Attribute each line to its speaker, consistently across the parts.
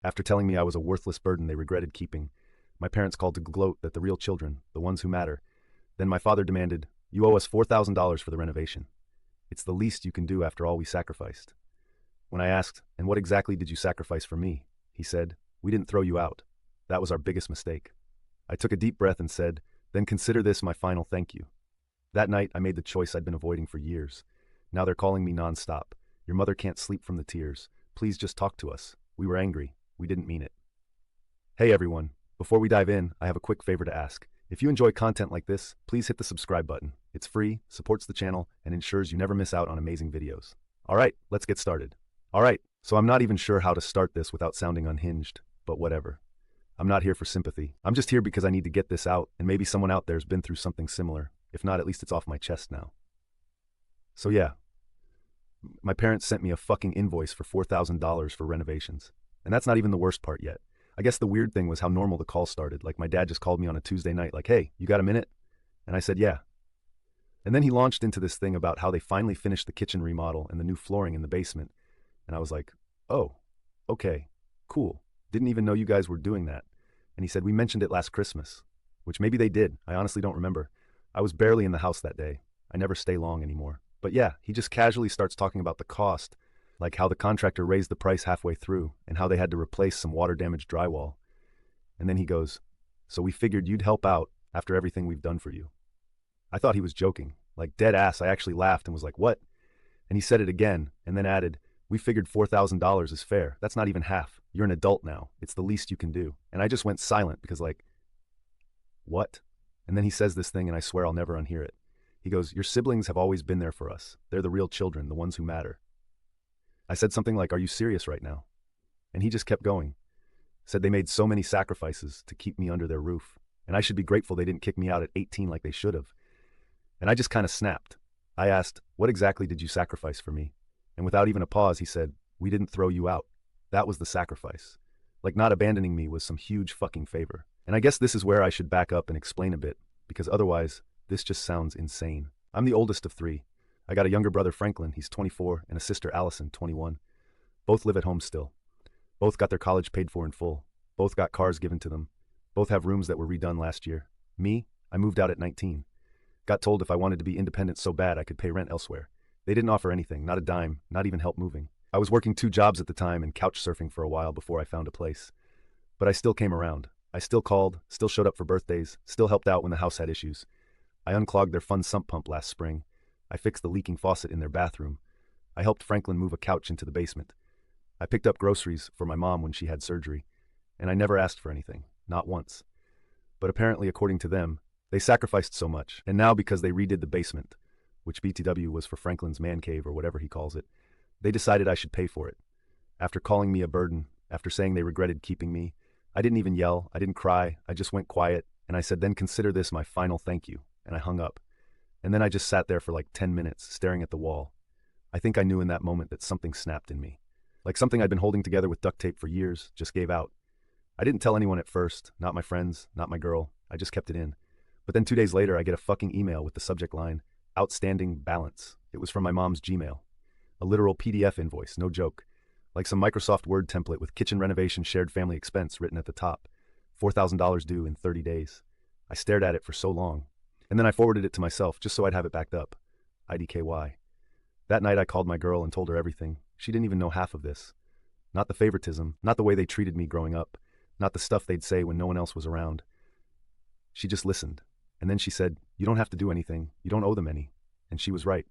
Speaker 1: After telling me I was a worthless burden they regretted keeping, my parents called to gloat that the real children, the ones who matter. Then my father demanded, "You owe us $4,000 for the renovation. It's the least you can do after all we sacrificed." When I asked, "And what exactly did you sacrifice for me?" he said, "We didn't throw you out. That was our biggest mistake." I took a deep breath and said, "Then consider this my final thank you." That night, I made the choice I'd been avoiding for years. Now they're calling me nonstop. "Your mother can't sleep from the tears. Please just talk to us. We were angry. We didn't mean it." Hey everyone, before we dive in, I have a quick favor to ask. If you enjoy content like this, please hit the subscribe button. It's free, supports the channel, and ensures you never miss out on amazing videos. Alright, let's get started. Alright, so I'm not even sure how to start this without sounding unhinged, but whatever. I'm not here for sympathy. I'm just here because I need to get this out, and maybe someone out there's been through something similar. If not, at least it's off my chest now. So yeah, my parents sent me a fucking invoice for $4,000 for renovations. And that's not even the worst part yet. I guess the weird thing was how normal the call started. Like my dad just called me on a Tuesday night like, "Hey, you got a minute?" And I said, "Yeah." And then he launched into this thing about how they finally finished the kitchen remodel and the new flooring in the basement. And I was like, "Oh, okay, cool. Didn't even know you guys were doing that." And he said, "We mentioned it last Christmas," which maybe they did. I honestly don't remember. I was barely in the house that day. I never stay long anymore. But yeah, he just casually starts talking about the cost, like how the contractor raised the price halfway through and how they had to replace some water-damaged drywall. And then he goes, "So we figured you'd help out after everything we've done for you." I thought he was joking. Like dead ass, I actually laughed and was like, "What?" And he said it again and then added, "We figured $4,000 is fair. That's not even half. You're an adult now. It's the least you can do." And I just went silent because like, what? And then he says this thing and I swear I'll never unhear it. He goes, "Your siblings have always been there for us. They're the real children, the ones who matter." I said something like, "Are you serious right now?" And he just kept going. Said they made so many sacrifices to keep me under their roof, and I should be grateful they didn't kick me out at 18 like they should have. And I just kind of snapped. I asked, "What exactly did you sacrifice for me?" And without even a pause, he said, "We didn't throw you out. That was the sacrifice." Like not abandoning me was some huge fucking favor. And I guess this is where I should back up and explain a bit, because otherwise, this just sounds insane. I'm the oldest of three. I got a younger brother, Franklin, he's 24, and a sister, Allison, 21. Both live at home still. Both got their college paid for in full. Both got cars given to them. Both have rooms that were redone last year. Me, I moved out at 19. Got told if I wanted to be independent so bad I could pay rent elsewhere. They didn't offer anything, not a dime, not even help moving. I was working 2 jobs at the time and couch surfing for a while before I found a place. But I still came around. I still called, still showed up for birthdays, still helped out when the house had issues. I unclogged their fun sump pump last spring. I fixed the leaking faucet in their bathroom. I helped Franklin move a couch into the basement. I picked up groceries for my mom when she had surgery. And I never asked for anything, not once. But apparently, according to them, they sacrificed so much, and now because they redid the basement, which BTW was for Franklin's man cave or whatever he calls it, they decided I should pay for it. After calling me a burden, after saying they regretted keeping me, I didn't even yell, I didn't cry, I just went quiet, and I said, "Then consider this my final thank you," and I hung up. And then I just sat there for like 10 minutes, staring at the wall. I think I knew in that moment that something snapped in me. Like something I'd been holding together with duct tape for years just gave out. I didn't tell anyone at first, not my friends, not my girl, I just kept it in. But then 2 days later, I get a fucking email with the subject line, "Outstanding balance." It was from my mom's Gmail. A literal PDF invoice, no joke. Like some Microsoft Word template with kitchen renovation shared family expense written at the top. $4,000 due in 30 days. I stared at it for so long. And then I forwarded it to myself just so I'd have it backed up. IDKY. That night I called my girl and told her everything. She didn't even know half of this. Not the favoritism, not the way they treated me growing up, not the stuff they'd say when no one else was around. She just listened. And then she said, "You don't have to do anything. You don't owe them any." And she was right.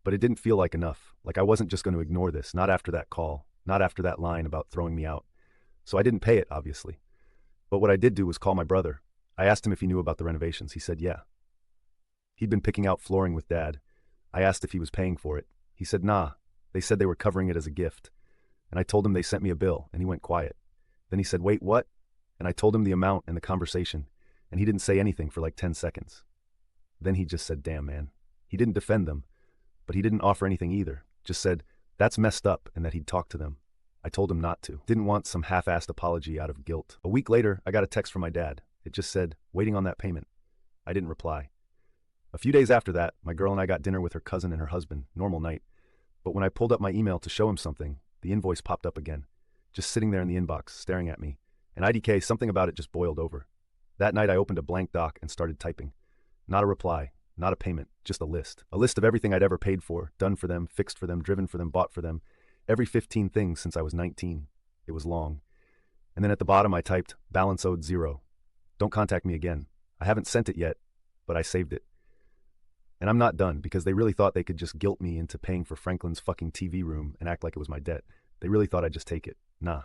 Speaker 1: But it didn't feel like enough. Like I wasn't just going to ignore this, not after that call, not after that line about throwing me out. So I didn't pay it, obviously. But what I did do was call my brother. I asked him if he knew about the renovations. He said, yeah. He'd been picking out flooring with Dad. I asked if he was paying for it. He said, nah. They said they were covering it as a gift. And I told him they sent me a bill, and he went quiet. Then he said, wait, what? And I told him the amount and the conversation, and he didn't say anything for like 10 seconds. Then he just said, damn, man. He didn't defend them, but he didn't offer anything either. Just said, that's messed up, and that he'd talk to them. I told him not to. Didn't want some half-assed apology out of guilt. A week later, I got a text from my dad. It just said, waiting on that payment. I didn't reply. A few days after that, my girl and I got dinner with her cousin and her husband, normal night. But when I pulled up my email to show him something, the invoice popped up again. just sitting there in the inbox, staring at me. And IDK, something about it just boiled over. That night I opened a blank doc and started typing. Not a reply, not a payment, just a list. A list of everything I'd ever paid for, done for them, fixed for them, driven for them, bought for them. Every 15 things since I was 19. It was long. And then at the bottom I typed, balance owed 0. Don't contact me again. I haven't sent it yet, but I saved it. And I'm not done, because they really thought they could just guilt me into paying for Franklin's fucking TV room and act like it was my debt. They really thought I'd just take it. Nah.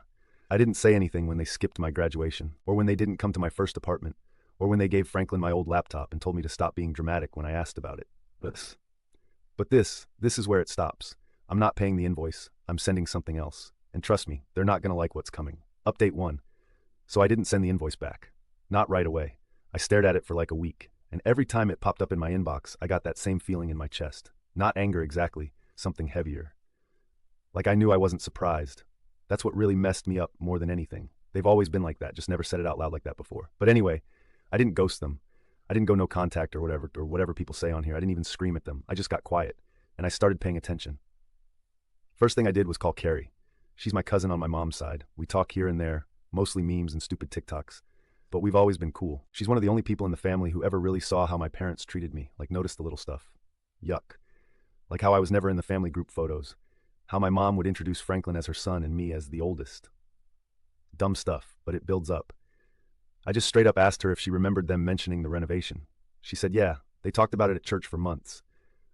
Speaker 1: I didn't say anything when they skipped my graduation, or when they didn't come to my first apartment, or when they gave Franklin my old laptop and told me to stop being dramatic when I asked about it. But this is where it stops. I'm not paying the invoice. I'm sending something else. And trust me, they're not gonna like what's coming. Update 1. So I didn't send the invoice back. Not right away. I stared at it for like a week, and every time it popped up in my inbox, I got that same feeling in my chest. Not anger exactly, something heavier. Like I knew I wasn't surprised. That's what really messed me up more than anything. They've always been like that, just never said it out loud like that before. But anyway, I didn't ghost them. I didn't go no contact or whatever people say on here. I didn't even scream at them. I just got quiet, and I started paying attention. First thing I did was call Carrie. She's my cousin on my mom's side. We talk here and there, mostly memes and stupid TikToks. But we've always been cool. She's one of the only people in the family who ever really saw how my parents treated me, like noticed the little stuff. Yuck. Like how I was never in the family group photos. How my mom would introduce Franklin as her son and me as the oldest. Dumb stuff, but it builds up. I just straight up asked her if she remembered them mentioning the renovation. She said, yeah, they talked about it at church for months.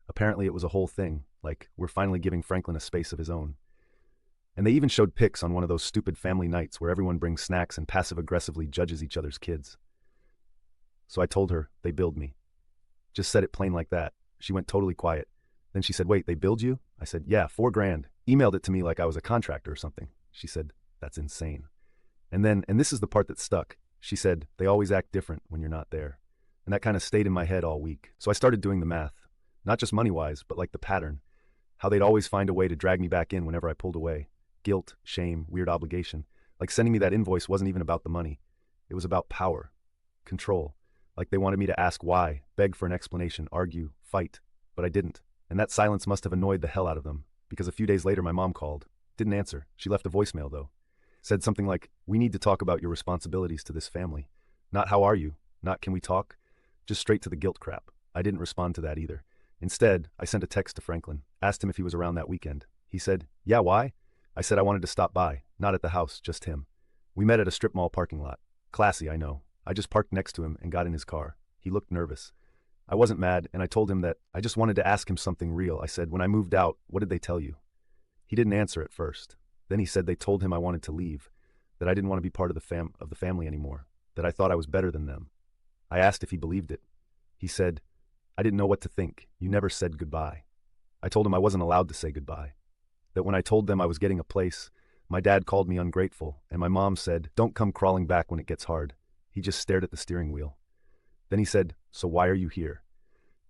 Speaker 1: Apparently it was a whole thing, like we're finally giving Franklin a space of his own. And they even showed pics on one of those stupid family nights where everyone brings snacks and passive-aggressively judges each other's kids. So I told her, they billed me. Just said it plain like that. She went totally quiet. Then she said, wait, they billed you? I said, yeah, $4,000. Emailed it to me like I was a contractor or something. She said, that's insane. And then, and this is the part that stuck, she said, they always act different when you're not there. And that kind of stayed in my head all week. So I started doing the math. Not just money-wise, but like the pattern. How they'd always find a way to drag me back in whenever I pulled away. Guilt, shame, weird obligation. Like sending me that invoice wasn't even about the money. It was about power, control. Like they wanted me to ask why, beg for an explanation, argue, fight. But I didn't. And that silence must have annoyed the hell out of them. Because a few days later my mom called. Didn't answer. She left a voicemail though. Said something like, we need to talk about your responsibilities to this family. Not how are you? Not can we talk? Just straight to the guilt crap. I didn't respond to that either. Instead, I sent a text to Franklin. Asked him if he was around that weekend. He said, yeah, why? I said I wanted to stop by, not at the house, just him. We met at a strip mall parking lot. Classy, I know. I just parked next to him and got in his car. He looked nervous. I wasn't mad, and I told him that I just wanted to ask him something real. I said, when I moved out, what did they tell you? He didn't answer at first. Then he said they told him I wanted to leave, that I didn't want to be part of the family anymore, that I thought I was better than them. I asked if he believed it. He said, I didn't know what to think. You never said goodbye. I told him I wasn't allowed to say goodbye. That when I told them I was getting a place, my dad called me ungrateful, and my mom said, don't come crawling back when it gets hard. He just stared at the steering wheel. Then he said, so why are you here?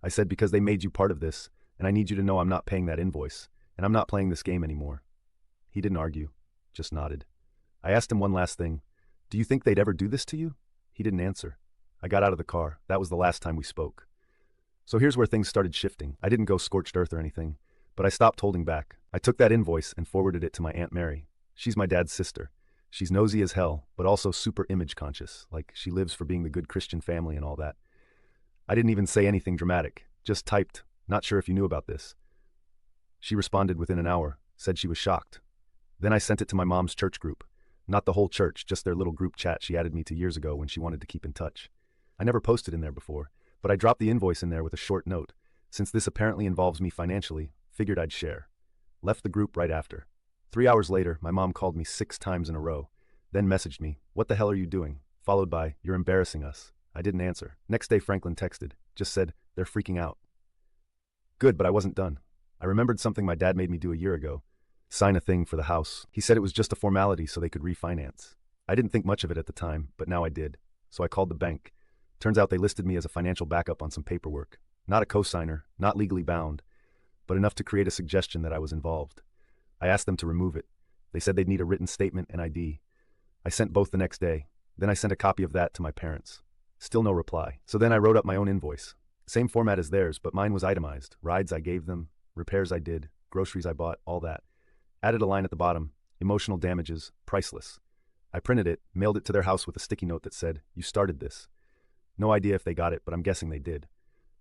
Speaker 1: I said, because they made you part of this, and I need you to know I'm not paying that invoice, and I'm not playing this game anymore. He didn't argue, just nodded. I asked him one last thing. Do you think they'd ever do this to you? He didn't answer. I got out of the car. That was the last time we spoke. So here's where things started shifting. I didn't go scorched earth or anything, but I stopped holding back. I took that invoice and forwarded it to my Aunt Mary. She's my dad's sister. She's nosy as hell, but also super image conscious, like she lives for being the good Christian family and all that. I didn't even say anything dramatic, just typed, not sure if you knew about this. She responded within an hour, said she was shocked. Then I sent it to my mom's church group. Not the whole church, just their little group chat she added me to years ago when she wanted to keep in touch. I never posted in there before, but I dropped the invoice in there with a short note. Since this apparently involves me financially, figured I'd share. Left the group right after. 3 hours later, my mom called me 6 times in a row, then messaged me, what the hell are you doing? Followed by, you're embarrassing us. I didn't answer. Next day Franklin texted, just said, they're freaking out. Good, but I wasn't done. I remembered something my dad made me do a year ago. Sign a thing for the house. He said it was just a formality so they could refinance. I didn't think much of it at the time, but now I did. So I called the bank. Turns out they listed me as a financial backup on some paperwork. Not a cosigner, not legally bound, but enough to create a suggestion that I was involved. I asked them to remove it. They said they'd need a written statement and ID. I sent both the next day. Then I sent a copy of that to my parents. Still no reply. So then I wrote up my own invoice. Same format as theirs, but mine was itemized. Rides I gave them, repairs I did, groceries I bought, all that. Added a line at the bottom, Emotional damages, priceless. I printed it, mailed it to their house with a sticky note that said, "You started this." No idea if they got it, but I'm guessing they did.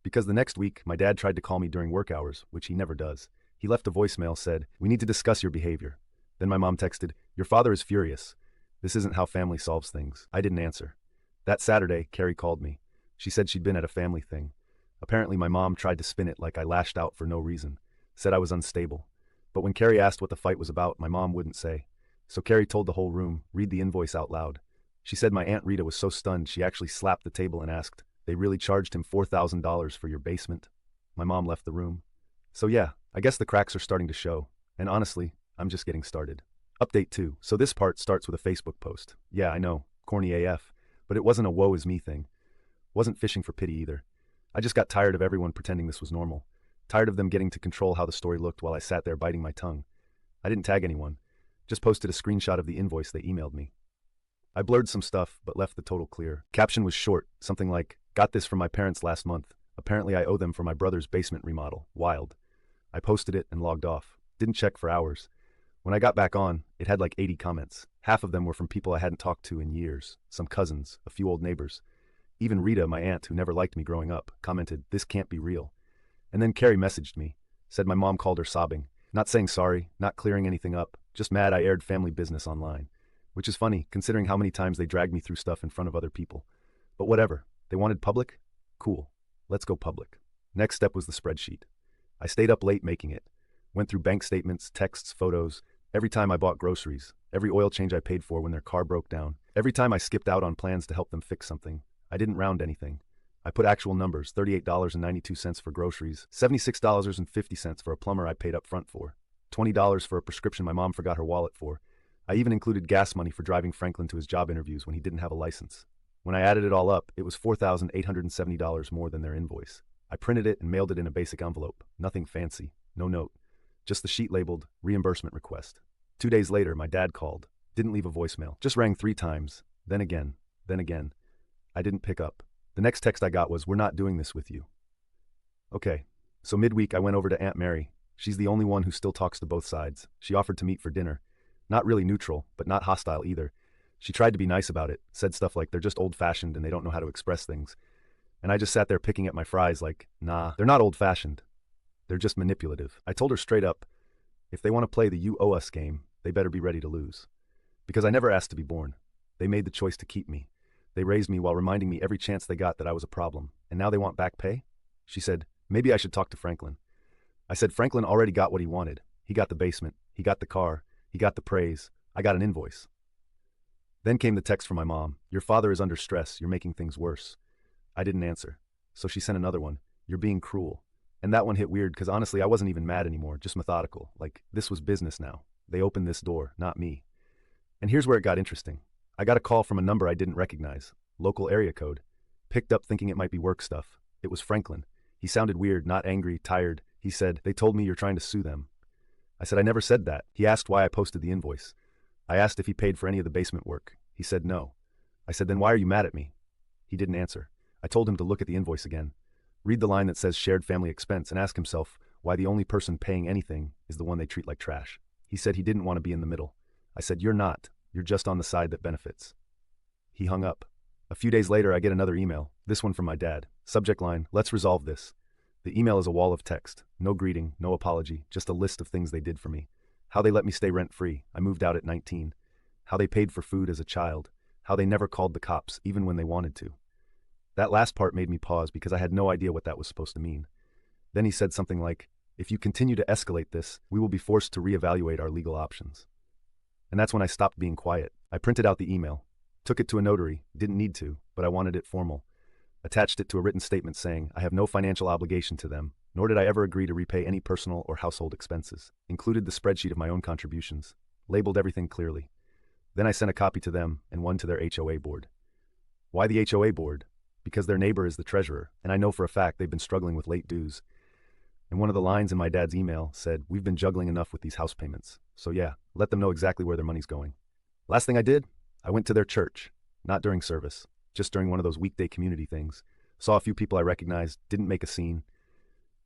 Speaker 1: Because the next week, my dad tried to call me during work hours, which he never does. He left a voicemail, said, "We need to discuss your behavior." Then my mom texted, "Your father is furious. This isn't how family solves things." I didn't answer. That Saturday, Carrie called me. She said she'd been at a family thing. Apparently my mom tried to spin it like I lashed out for no reason, said I was unstable. But when Carrie asked what the fight was about, my mom wouldn't say. So Carrie told the whole room, read the invoice out loud. She said my Aunt Rita was so stunned she actually slapped the table and asked, "They really charged him $4,000 for your basement?" My mom left the room. So yeah, I guess the cracks are starting to show. And honestly, I'm just getting started. Update 2. So this part starts with a Facebook post. Yeah, I know, corny AF, but it wasn't a woe is me thing. Wasn't fishing for pity either. I just got tired of everyone pretending this was normal. Tired of them getting to control how the story looked while I sat there biting my tongue. I didn't tag anyone. Just posted a screenshot of the invoice they emailed me. I blurred some stuff, but left the total clear. Caption was short, something like, "Got this from my parents last month. Apparently I owe them for my brother's basement remodel. Wild." I posted it and logged off. Didn't check for hours. When I got back on, it had like 80 comments. Half of them were from people I hadn't talked to in years. Some cousins, a few old neighbors. Even Rita, my aunt, who never liked me growing up, commented, "This can't be real." And then Carrie messaged me, said my mom called her sobbing. Not saying sorry, not clearing anything up, just mad I aired family business online. Which is funny, considering how many times they dragged me through stuff in front of other people. But whatever, they wanted public? Cool, let's go public. Next step was the spreadsheet. I stayed up late making it. Went through bank statements, texts, photos, every time I bought groceries, every oil change I paid for when their car broke down, every time I skipped out on plans to help them fix something. I didn't round anything. I put actual numbers, $38.92 for groceries, $76.50 for a plumber I paid up front for, $20 for a prescription my mom forgot her wallet for. I even included gas money for driving Franklin to his job interviews when he didn't have a license. When I added it all up, it was $4,870 more than their invoice. I printed it and mailed it in a basic envelope. Nothing fancy, no note. Just the sheet labeled, "Reimbursement Request." 2 days later, my dad called. Didn't leave a voicemail. Just rang 3 times. Then again. Then again. I didn't pick up. The next text I got was, "We're not doing this with you." Okay, so midweek I went over to Aunt Mary. She's the only one who still talks to both sides. She offered to meet for dinner. Not really neutral, but not hostile either. She tried to be nice about it, said stuff like they're just old-fashioned and they don't know how to express things. And I just sat there picking at my fries like, nah, they're not old-fashioned. They're just manipulative. I told her straight up, if they want to play the "you owe us" game, they better be ready to lose. Because I never asked to be born. They made the choice to keep me. They raised me while reminding me every chance they got that I was a problem. And now they want back pay? She said, maybe I should talk to Franklin. I said Franklin already got what he wanted. He got the basement. He got the car. He got the praise. I got an invoice. Then came the text from my mom. "Your father is under stress. You're making things worse." I didn't answer. So she sent another one. "You're being cruel." And that one hit weird because honestly I wasn't even mad anymore, just methodical. Like, this was business now. They opened this door, not me. And here's where it got interesting. I got a call from a number I didn't recognize. Local area code. Picked up thinking it might be work stuff. It was Franklin. He sounded weird, not angry, tired. He said, "They told me you're trying to sue them." I said, "I never said that." He asked why I posted the invoice. I asked if he paid for any of the basement work. He said no. I said, "Then why are you mad at me?" He didn't answer. I told him to look at the invoice again. Read the line that says shared family expense and ask himself why the only person paying anything is the one they treat like trash. He said he didn't want to be in the middle. I said, "You're not. You're just on the side that benefits." He hung up. A few days later, I get another email, this one from my dad. Subject line, "Let's resolve this." The email is a wall of text. No greeting, no apology, just a list of things they did for me. How they let me stay rent-free. I moved out at 19. How they paid for food as a child. How they never called the cops, even when they wanted to. That last part made me pause because I had no idea what that was supposed to mean. Then he said something like, "If you continue to escalate this, we will be forced to reevaluate our legal options." And that's when I stopped being quiet. I printed out the email, took it to a notary, didn't need to, but I wanted it formal. Attached it to a written statement saying, I have no financial obligation to them, nor did I ever agree to repay any personal or household expenses. Included the spreadsheet of my own contributions. Labeled everything clearly. Then I sent a copy to them and one to their HOA board. Why the HOA board? Because their neighbor is the treasurer, and I know for a fact they've been struggling with late dues. And one of the lines in my dad's email said, "We've been juggling enough with these house payments. So yeah, let them know exactly where their money's going." Last thing I did, I went to their church. Not during service, just during one of those weekday community things. Saw a few people I recognized, didn't make a scene.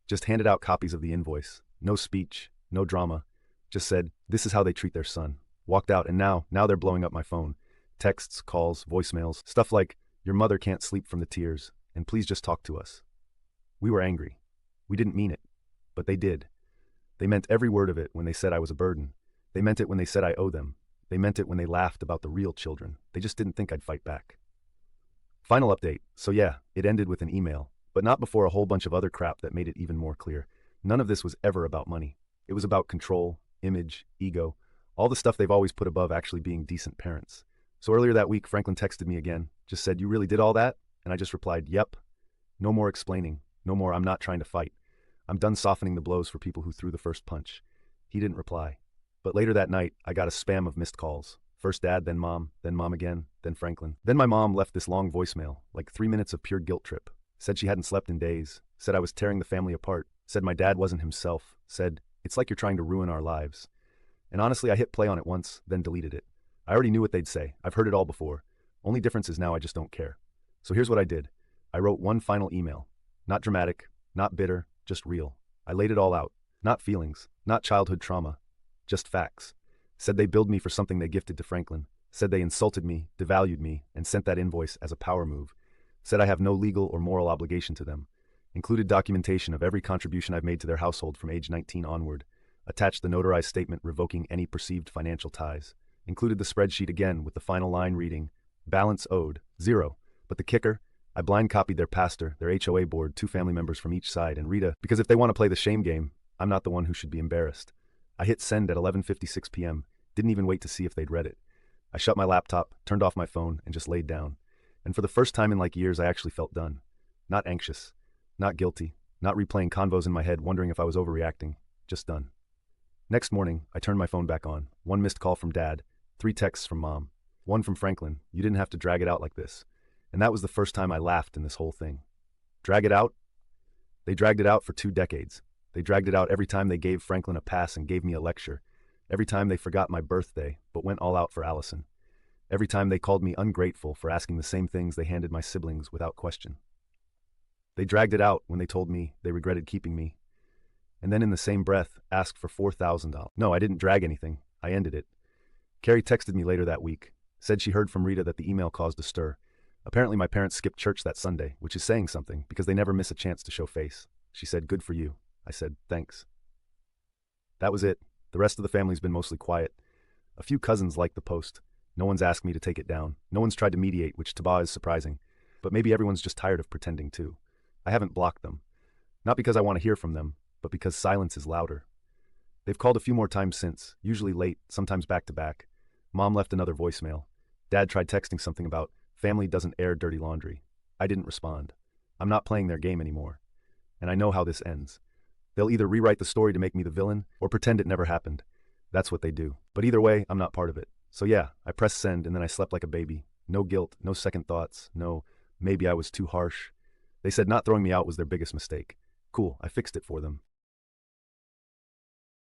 Speaker 1: Just handed out copies of the invoice. No speech, no drama. Just said, this is how they treat their son. Walked out, and now they're blowing up my phone. Texts, calls, voicemails, stuff like, "Your mother can't sleep from the tears, and please just talk to us." We were angry. We didn't mean it, but they did. They meant every word of it when they said I was a burden. They meant it when they said I owe them. They meant it when they laughed about the real children. They just didn't think I'd fight back. Final update. So yeah, it ended with an email, but not before a whole bunch of other crap that made it even more clear. None of this was ever about money. It was about control, image, ego, all the stuff they've always put above actually being decent parents. So earlier that week, Franklin texted me again, just said, "You really did all that?" And I just replied, "Yep." No more explaining. No more, "I'm not trying to fight." I'm done softening the blows for people who threw the first punch. He didn't reply. But later that night, I got a spam of missed calls. First Dad, then Mom again, then Franklin. Then my mom left this long voicemail, like 3 minutes of pure guilt trip. Said she hadn't slept in days. Said I was tearing the family apart. Said my dad wasn't himself. Said, "It's like you're trying to ruin our lives." And honestly, I hit play on it once, then deleted it. I already knew what they'd say. I've heard it all before. Only difference is now I just don't care. So here's what I did. I wrote one final email. Not dramatic, not bitter, just real. I laid it all out. Not feelings, not childhood trauma, just facts. Said they billed me for something they gifted to Franklin. Said they insulted me, devalued me, and sent that invoice as a power move. Said I have no legal or moral obligation to them. Included documentation of every contribution I've made to their household from age 19 onward. Attached the notarized statement revoking any perceived financial ties. Included the spreadsheet again with the final line reading, "Balance owed, 0. But the kicker, I blind copied their pastor, their HOA board, 2 family members from each side, and Rita, because if they want to play the shame game, I'm not the one who should be embarrassed. I hit send at 11:56 p.m., didn't even wait to see if they'd read it. I shut my laptop, turned off my phone, and just laid down. And for the first time in like years, I actually felt done. Not anxious, not guilty, not replaying convos in my head wondering if I was overreacting, just done. Next morning, I turned my phone back on. 1 missed call from Dad, 3 texts from Mom, 1 from Franklin, "You didn't have to drag it out like this." And that was the first time I laughed in this whole thing. Drag it out? They dragged it out for 2 decades. They dragged it out every time they gave Franklin a pass and gave me a lecture. Every time they forgot my birthday, but went all out for Allison. Every time they called me ungrateful for asking the same things they handed my siblings without question. They dragged it out when they told me they regretted keeping me. And then in the same breath, asked for $4,000. No, I didn't drag anything. I ended it. Carrie texted me later that week. Said she heard from Rita that the email caused a stir. Apparently my parents skipped church that Sunday, which is saying something, because they never miss a chance to show face. She said, "Good for you." I said, "Thanks." That was it. The rest of the family's been mostly quiet. A few cousins liked the post. No one's asked me to take it down. No one's tried to mediate, which to Ba is surprising. But maybe everyone's just tired of pretending too. I haven't blocked them. Not because I want to hear from them, but because silence is louder. They've called a few more times since, usually late, sometimes back to back. Mom left another voicemail. Dad tried texting something about, "Family doesn't air dirty laundry." I didn't respond. I'm not playing their game anymore. And I know how this ends. They'll either rewrite the story to make me the villain, or pretend it never happened. That's what they do. But either way, I'm not part of it. So yeah, I pressed send and then I slept like a baby. No guilt, no second thoughts, no, maybe I was too harsh. They said not throwing me out was their biggest mistake. Cool, I fixed it for them.